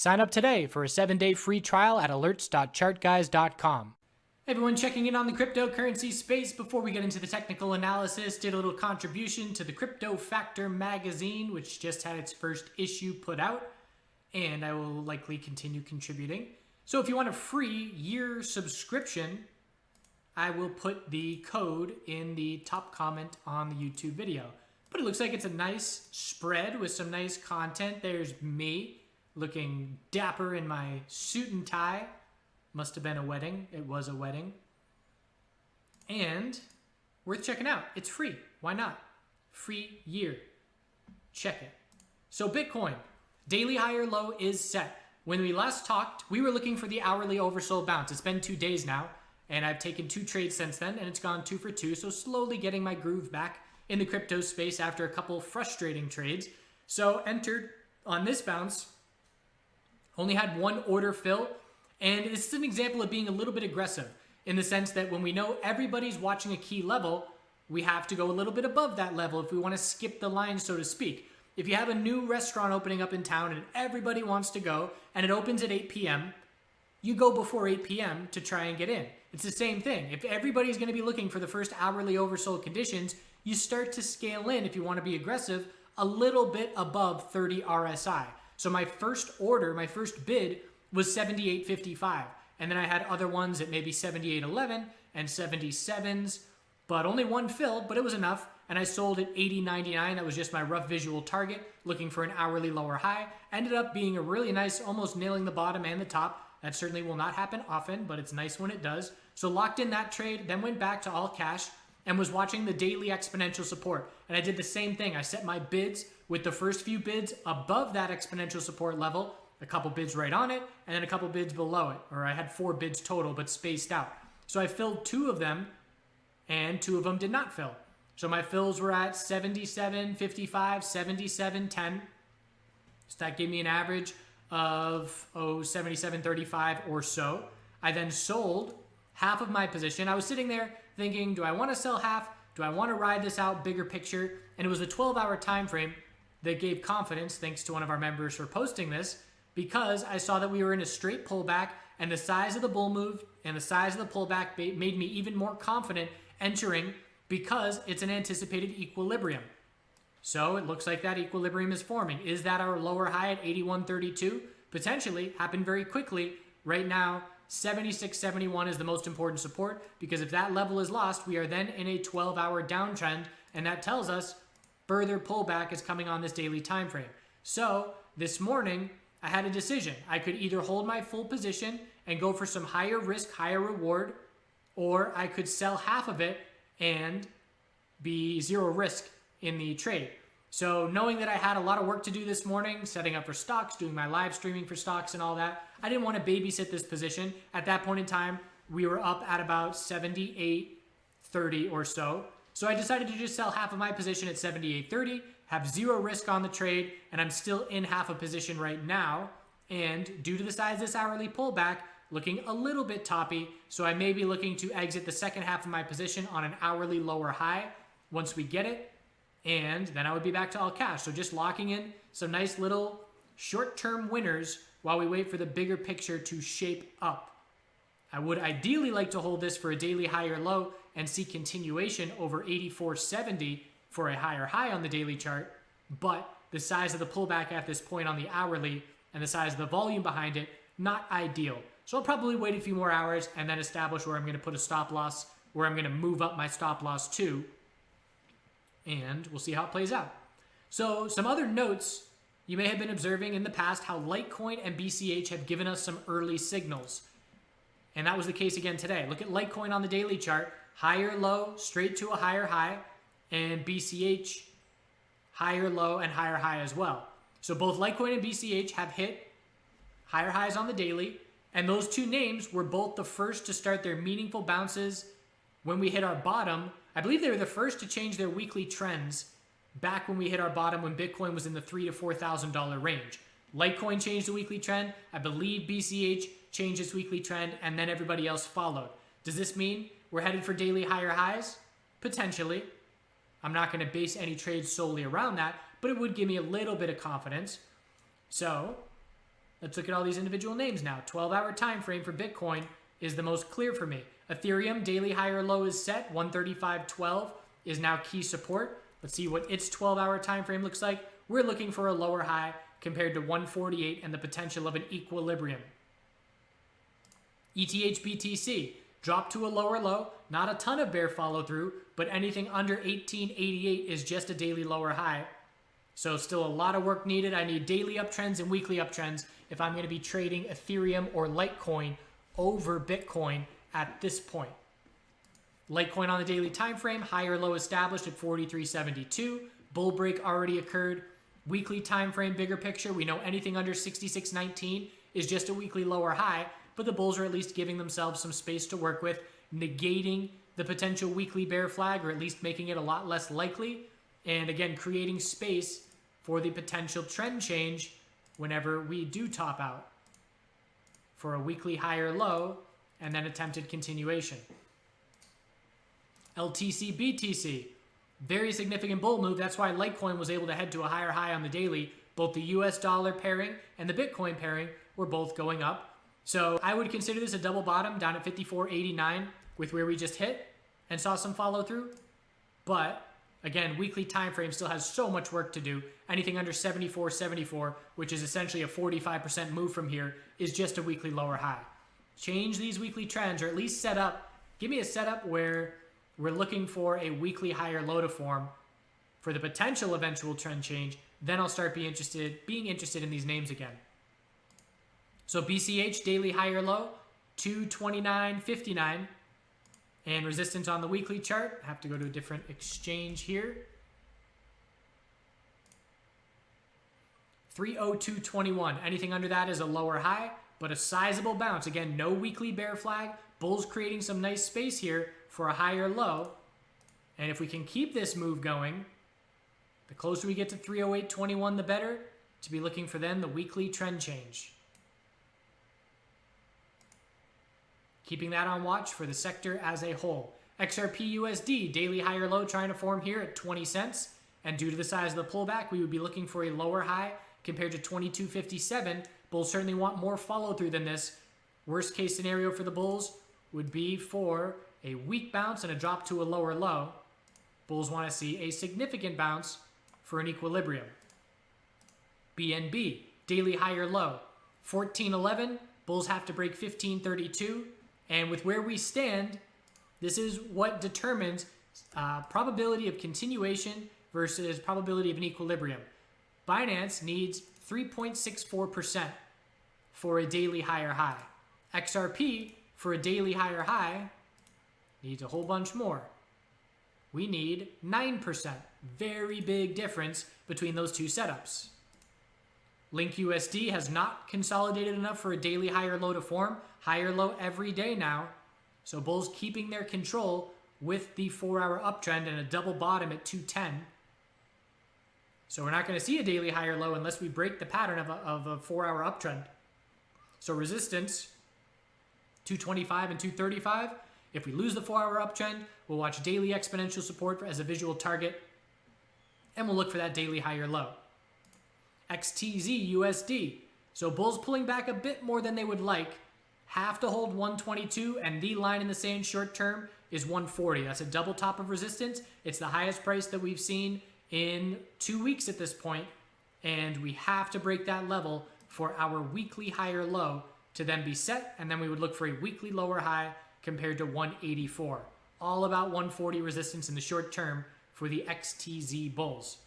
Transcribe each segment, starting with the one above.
Sign up today for a 7-day free trial at alerts.chartguys.com. Hey everyone, checking in on the cryptocurrency space. Before we get into the technical analysis, did a little contribution to the Crypto Factor magazine, which just had its first issue put out, and I will likely continue contributing. So if you want a free year subscription, I will put the code in the top comment on the YouTube video. But it looks like it's a nice spread with some nice content. There's me looking dapper in my suit and tie. Must have been a wedding. It was a wedding. And worth checking out. It's free. Why not? Free year. Check it. So Bitcoin, daily higher low is set. When we last talked, we were looking for the hourly oversold bounce. It's been 2 days now, and I've taken 2 trades since then, and it's gone 2 for 2. So slowly getting my groove back in the crypto space after a couple frustrating trades. So entered on this bounce, only had 1 order fill, and this is an example of being a little bit aggressive in the sense that when we know everybody's watching a key level, we have to go a little bit above that level if we want to skip the line, so to speak. If you have a new restaurant opening up in town and everybody wants to go and it opens at 8 p.m., you go before 8 p.m. to try and get in. It's the same thing. If everybody's going to be looking for the first hourly oversold conditions, you start to scale in, if you want to be aggressive, a little bit above 30 RSI. So my first order, my first bid was 78.55. And then I had other ones at maybe 78.11 and 77s, but only 1 filled, but it was enough. And I sold at 80.99. That was just my rough visual target, looking for an hourly lower high. Ended up being a really nice, almost nailing the bottom and the top. That certainly will not happen often, but it's nice when it does. So locked in that trade, then went back to all cash and was watching the daily exponential support. And I did the same thing. I set my bids with the first few bids above that exponential support level, a couple bids right on it, and then a couple bids below it. Or I had 4 bids total, but spaced out. So I filled 2 of them, and 2 of them did not fill. So my fills were at 77.55, 77.10. So that gave me an average of 77.35 or so. I then sold half of my position. I was sitting there thinking, do I want to sell half? Do I want to ride this out, bigger picture? And it was a 12-hour time frame that gave confidence, thanks to one of our members for posting this, because I saw that we were in a straight pullback, and the size of the bull move and the size of the pullback made me even more confident entering, because it's an anticipated equilibrium. So it looks like that equilibrium is forming. Is that our lower high at 81.32? Potentially. Happened very quickly. Right now, 76.71 is the most important support, because if that level is lost, we are then in a 12-hour downtrend, and that tells us further pullback is coming on this daily time frame. So this morning, I had a decision. I could either hold my full position and go for some higher risk, higher reward, or I could sell half of it and be 0 risk in the trade. So knowing that I had a lot of work to do this morning, setting up for stocks, doing my live streaming for stocks and all that, I didn't want to babysit this position. At that point in time, we were up at about 78.30 or so. So I decided to just sell half of my position at 78.30, have 0 risk on the trade, and I'm still in half a position right now. And due to the size of this hourly pullback, looking a little bit toppy, so I may be looking to exit the second half of my position on an hourly lower high once we get it, and then I would be back to all cash. So just locking in some nice little short-term winners while we wait for the bigger picture to shape up. I would ideally like to hold this for a daily higher low and see continuation over 84.70 for a higher high on the daily chart, but the size of the pullback at this point on the hourly and the size of the volume behind it, not ideal. So I'll probably wait a few more hours and then establish where I'm going to put a stop loss, where I'm going to move up my stop loss to, and we'll see how it plays out. So some other notes, you may have been observing in the past how Litecoin and BCH have given us some early signals. And that was the case again today. Look at Litecoin on the daily chart, higher low, straight to a higher high, and BCH, higher low and higher high as well. So both Litecoin and BCH have hit higher highs on the daily, and those 2 names were both the first to start their meaningful bounces when we hit our bottom. I believe they were the first to change their weekly trends back when we hit our bottom when Bitcoin was in the $3,000 to $4,000 range. Litecoin changed the weekly trend. I believe BCH changed its weekly trend, and then everybody else followed. Does this mean we're headed for daily higher highs? Potentially. I'm not going to base any trades solely around that, but it would give me a little bit of confidence. So Let's look at all these individual names now. 12-hour time frame for Bitcoin is the most clear for me. Ethereum, daily high or low is set. 135.12 is now key support. Let's see what its 12-hour time frame looks like. We're looking for a lower high compared to 148 and the potential of an equilibrium. ETH BTC dropped to a lower low. Not a ton of bear follow through, but anything under 1888 is just a daily lower high. So still a lot of work needed. I need daily uptrends and weekly uptrends if I'm going to be trading Ethereum or Litecoin over Bitcoin at this point. Litecoin on the daily time frame, high or low established at 43.72. Bull break already occurred. Weekly time frame, bigger picture. We know anything under 66.19 is just a weekly lower high, but the bulls are at least giving themselves some space to work with, negating the potential weekly bear flag, or at least making it a lot less likely. And again, creating space for the potential trend change whenever we do top out for a weekly high or low and then attempted continuation. LTC BTC, very significant bull move. That's why Litecoin was able to head to a higher high on the daily. Both the US dollar pairing and the Bitcoin pairing were both going up. So I would consider this a double bottom down at 54.89 with where we just hit and saw some follow through. But again, weekly time frame still has so much work to do. Anything under 74.74, which is essentially a 45% move from here, is just a weekly lower high. Change these weekly trends, or at least set up. Give me a setup where we're looking for a weekly higher low to form for the potential eventual trend change. Then I'll start being interested in these names again. So BCH, daily higher low, 229.59. And resistance on the weekly chart. Have to go to a different exchange here. 302.21. Anything under that is a lower high, but a sizable bounce. Again, no weekly bear flag. Bulls creating some nice space here for a higher low. And if we can keep this move going, the closer we get to 308.21, the better. To be looking for then the weekly trend change. Keeping that on watch for the sector as a whole. XRP USD, daily higher low trying to form here at 20 cents. And due to the size of the pullback, we would be looking for a lower high compared to 22.57. Bulls certainly want more follow through than this. Worst case scenario for the bulls would be for a weak bounce and a drop to a lower low. Bulls want to see a significant bounce for an equilibrium. BNB, daily higher low, 14.11. Bulls have to break 15.32. And with where we stand, this is what determines probability of continuation versus probability of an equilibrium. Binance needs 3.64% for a daily higher high. XRP, for a daily higher high, needs a whole bunch more. We need 9%. Very big difference between those two setups. Link USD has not consolidated enough for a daily higher low to form. Higher low every day now. So bulls keeping their control with the 4-hour uptrend and a double bottom at 210. So we're not going to see a daily higher low unless we break the pattern of a 4-hour uptrend. So resistance, 225 and 235. If we lose the 4-hour uptrend, we'll watch daily exponential support as a visual target. And we'll look for that daily higher low. XTZ USD. So bulls pulling back a bit more than they would like. Have to hold 122, and the line in the sand short term is 140. That's a double top of resistance. It's the highest price that we've seen in 2 weeks at this point, and we have to break that level for our weekly higher low to then be set, and then we would look for a weekly lower high compared to 184. All about 140 resistance in the short term for the XTZ bulls.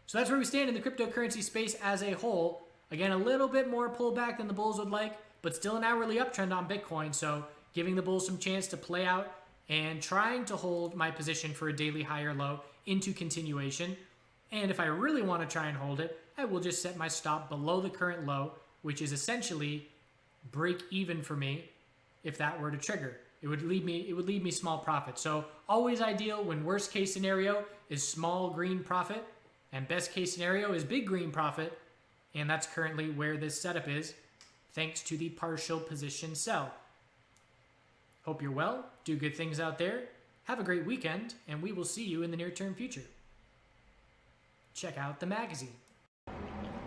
So that's where we stand in the cryptocurrency space as a whole. Again, a little bit more pullback than the bulls would like, but still an hourly uptrend on Bitcoin. So giving the bulls some chance to play out and trying to hold my position for a daily higher low into continuation. And if I really want to try and hold it, I will just set my stop below the current low, which is essentially break even for me if that were to trigger. It would leave me small profit. So always ideal when worst case scenario is small green profit and best case scenario is big green profit. And that's currently where this setup is, thanks to the partial position sell. Hope you're well, do good things out there, have a great weekend, and we will see you in the near-term future. Check out the magazine.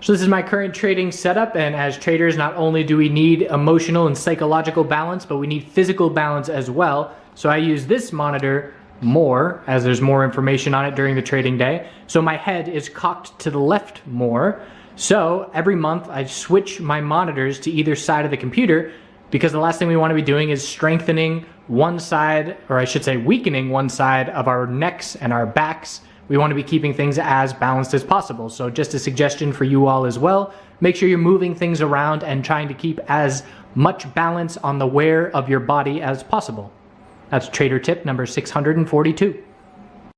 So this is my current trading setup, and as traders, not only do we need emotional and psychological balance, but we need physical balance as well. So I use this monitor more, as there's more information on it during the trading day. So my head is cocked to the left more. So every month I switch my monitors to either side of the computer, because the last thing we want to be doing is strengthening one side, or I should say weakening one side of our necks and our backs. We want to be keeping things as balanced as possible. So just a suggestion for you all as well, make sure you're moving things around and trying to keep as much balance on the wear of your body as possible. That's trader tip number 642.